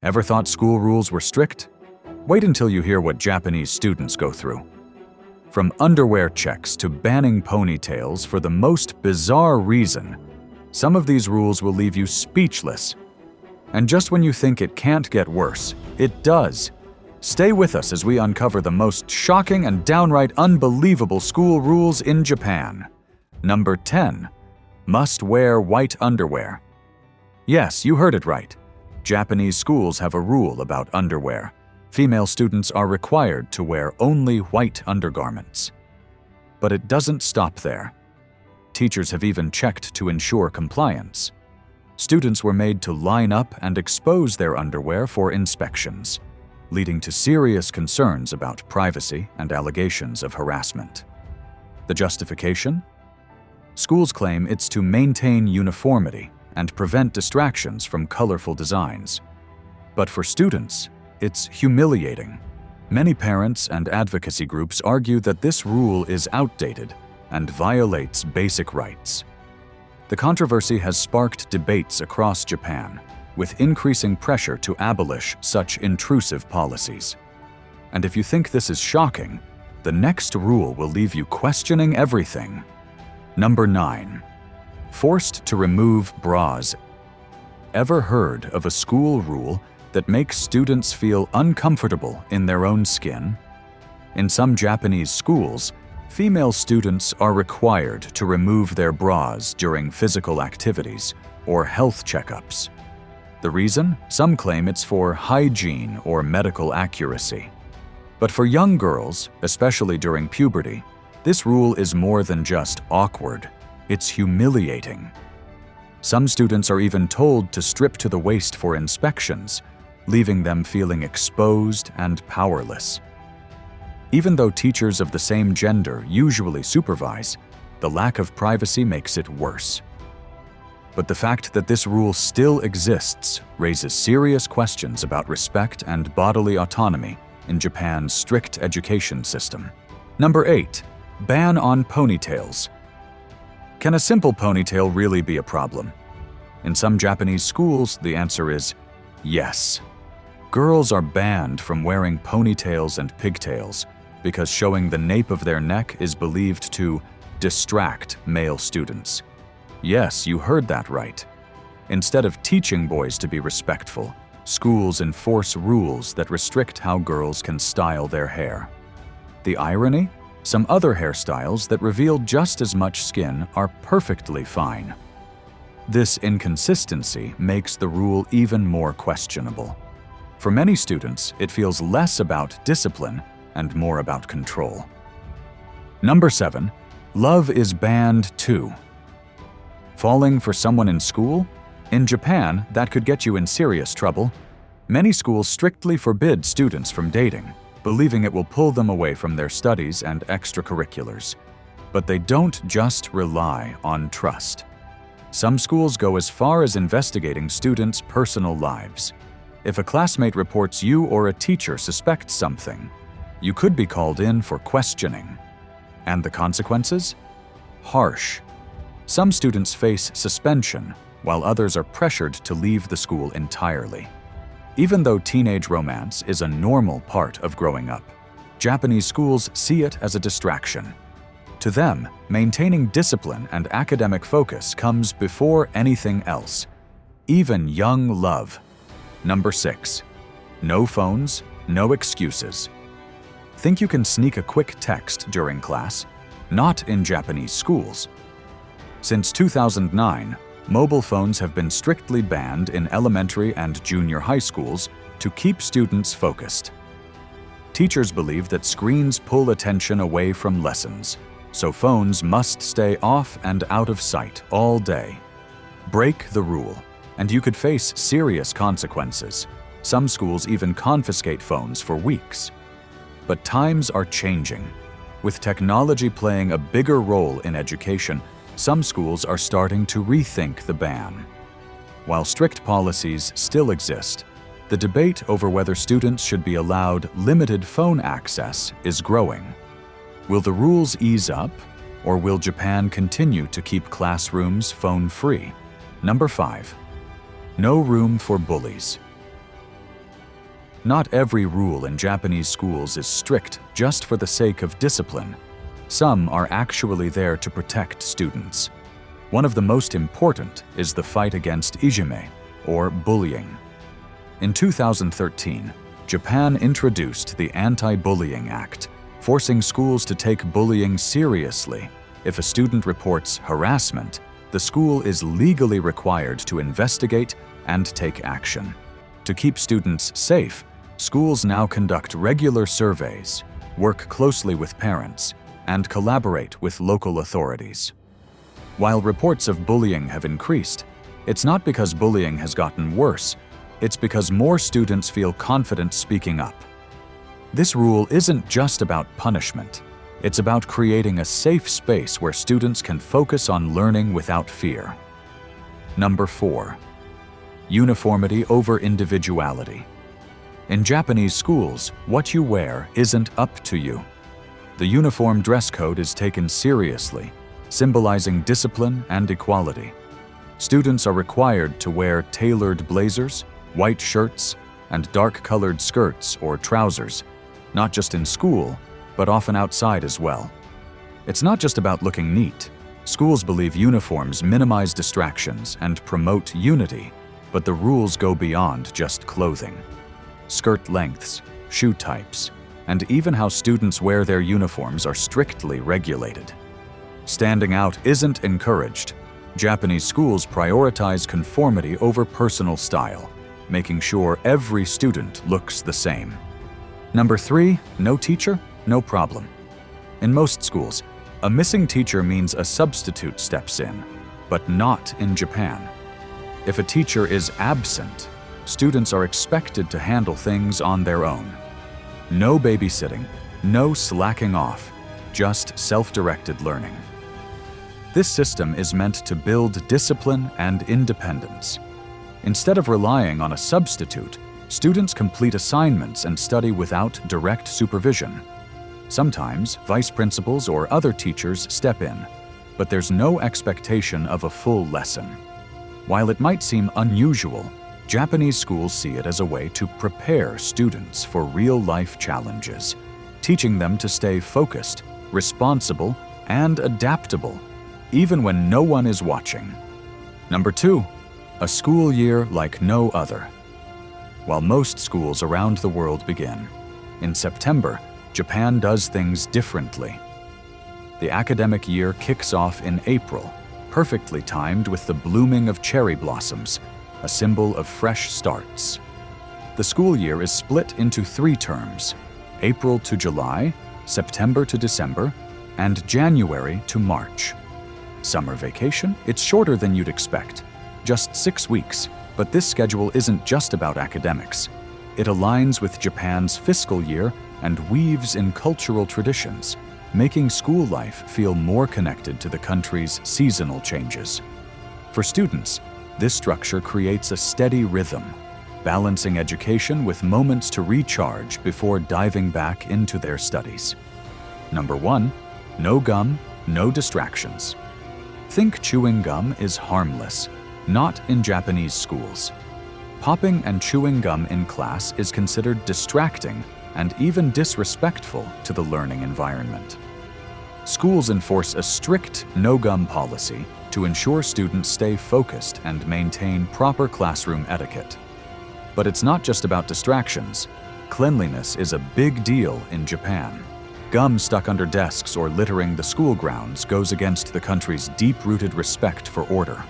Ever thought school rules were strict? Wait until you hear what Japanese students go through. From underwear checks to banning ponytails for the most bizarre reason, some of these rules will leave you speechless. And just when you think it can't get worse, it does. Stay with us as we uncover the most shocking and downright unbelievable school rules in Japan. Number 10. Must wear white underwear. Yes, you heard it right. Japanese schools have a rule about underwear. Female students are required to wear only white undergarments. But it doesn't stop there. Teachers have even checked to ensure compliance. Students were made to line up and expose their underwear for inspections, leading to serious concerns about privacy and allegations of harassment. The justification? Schools claim it's to maintain uniformity and prevent distractions from colorful designs. But for students, it's humiliating. Many parents and advocacy groups argue that this rule is outdated and violates basic rights. The controversy has sparked debates across Japan, with increasing pressure to abolish such intrusive policies. And if you think this is shocking, the next rule will leave you questioning everything. Number 9. Forced to remove bras. Ever heard of a school rule that makes students feel uncomfortable in their own skin? In some Japanese schools, female students are required to remove their bras during physical activities or health checkups. The reason? Some claim it's for hygiene or medical accuracy. But for young girls, especially during puberty, this rule is more than just awkward. It's humiliating. Some students are even told to strip to the waist for inspections, leaving them feeling exposed and powerless. Even though teachers of the same gender usually supervise, the lack of privacy makes it worse. But the fact that this rule still exists raises serious questions about respect and bodily autonomy in Japan's strict education system. Number 8. Ban on ponytails. Can a simple ponytail really be a problem? In some Japanese schools, the answer is yes. Girls are banned from wearing ponytails and pigtails because showing the nape of their neck is believed to distract male students. Yes, you heard that right. Instead of teaching boys to be respectful, schools enforce rules that restrict how girls can style their hair. The irony? Some other hairstyles that reveal just as much skin are perfectly fine. This inconsistency makes the rule even more questionable. For many students, it feels less about discipline and more about control. Number 7. Love is banned too. Falling for someone in school? In Japan, that could get you in serious trouble. Many schools strictly forbid students from dating, believing it will pull them away from their studies and extracurriculars. But they don't just rely on trust. Some schools go as far as investigating students' personal lives. If a classmate reports you or a teacher suspects something, you could be called in for questioning. And the consequences? Harsh. Some students face suspension, while others are pressured to leave the school entirely. Even though teenage romance is a normal part of growing up, Japanese schools see it as a distraction. To them, maintaining discipline and academic focus comes before anything else, even young love. Number 6. No phones, no excuses. Think you can sneak a quick text during class? Not in Japanese schools. Since 2009, mobile phones have been strictly banned in elementary and junior high schools to keep students focused. Teachers believe that screens pull attention away from lessons, so phones must stay off and out of sight all day. Break the rule, and you could face serious consequences. Some schools even confiscate phones for weeks. But times are changing. With technology playing a bigger role in education, some schools are starting to rethink the ban. While strict policies still exist, the debate over whether students should be allowed limited phone access is growing. Will the rules ease up, or will Japan continue to keep classrooms phone-free? Number 5. No room for bullies. Not every rule in Japanese schools is strict just for the sake of discipline. Some are actually there to protect students. One of the most important is the fight against ijime, or bullying. In 2013, Japan introduced the Anti-Bullying Act, forcing schools to take bullying seriously. If a student reports harassment, the school is legally required to investigate and take action. To keep students safe, schools now conduct regular surveys, work closely with parents, and collaborate with local authorities. While reports of bullying have increased, it's not because bullying has gotten worse, it's because more students feel confident speaking up. This rule isn't just about punishment. It's about creating a safe space where students can focus on learning without fear. Number 4. Uniformity over individuality. In Japanese schools, what you wear isn't up to you. The uniform dress code is taken seriously, symbolizing discipline and equality. Students are required to wear tailored blazers, white shirts, and dark-colored skirts or trousers, not just in school, but often outside as well. It's not just about looking neat. Schools believe uniforms minimize distractions and promote unity, but the rules go beyond just clothing. Skirt lengths, shoe types, and even how students wear their uniforms are strictly regulated. Standing out isn't encouraged. Japanese schools prioritize conformity over personal style, making sure every student looks the same. Number 3, no teacher, no problem. In most schools, a missing teacher means a substitute steps in, but not in Japan. If a teacher is absent, students are expected to handle things on their own. No babysitting, no slacking off, just self-directed learning. This system is meant to build discipline and independence. Instead of relying on a substitute, students complete assignments and study without direct supervision. Sometimes, vice principals or other teachers step in, but there's no expectation of a full lesson. While it might seem unusual, Japanese schools see it as a way to prepare students for real-life challenges, teaching them to stay focused, responsible, and adaptable, even when no one is watching. Number 2, a school year like no other. While most schools around the world begin in September, Japan does things differently. The academic year kicks off in April, perfectly timed with the blooming of cherry blossoms, a symbol of fresh starts. The school year is split into 3 terms: April to July, September to December, and January to March. Summer vacation, it's shorter than you'd expect, just 6 weeks, but this schedule isn't just about academics. It aligns with Japan's fiscal year and weaves in cultural traditions, making school life feel more connected to the country's seasonal changes. For students, this structure creates a steady rhythm, balancing education with moments to recharge before diving back into their studies. Number 1, no gum, no distractions. Think chewing gum is harmless, not in Japanese schools. Popping and chewing gum in class is considered distracting and even disrespectful to the learning environment. Schools enforce a strict no-gum policy to ensure students stay focused and maintain proper classroom etiquette. But it's not just about distractions. Cleanliness is a big deal in Japan. Gum stuck under desks or littering the school grounds goes against the country's deep-rooted respect for order.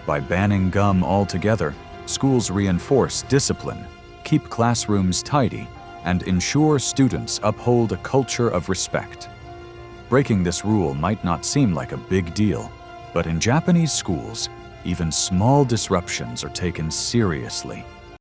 By banning gum altogether, schools reinforce discipline, keep classrooms tidy, and ensure students uphold a culture of respect. Breaking this rule might not seem like a big deal, but in Japanese schools, even small disruptions are taken seriously.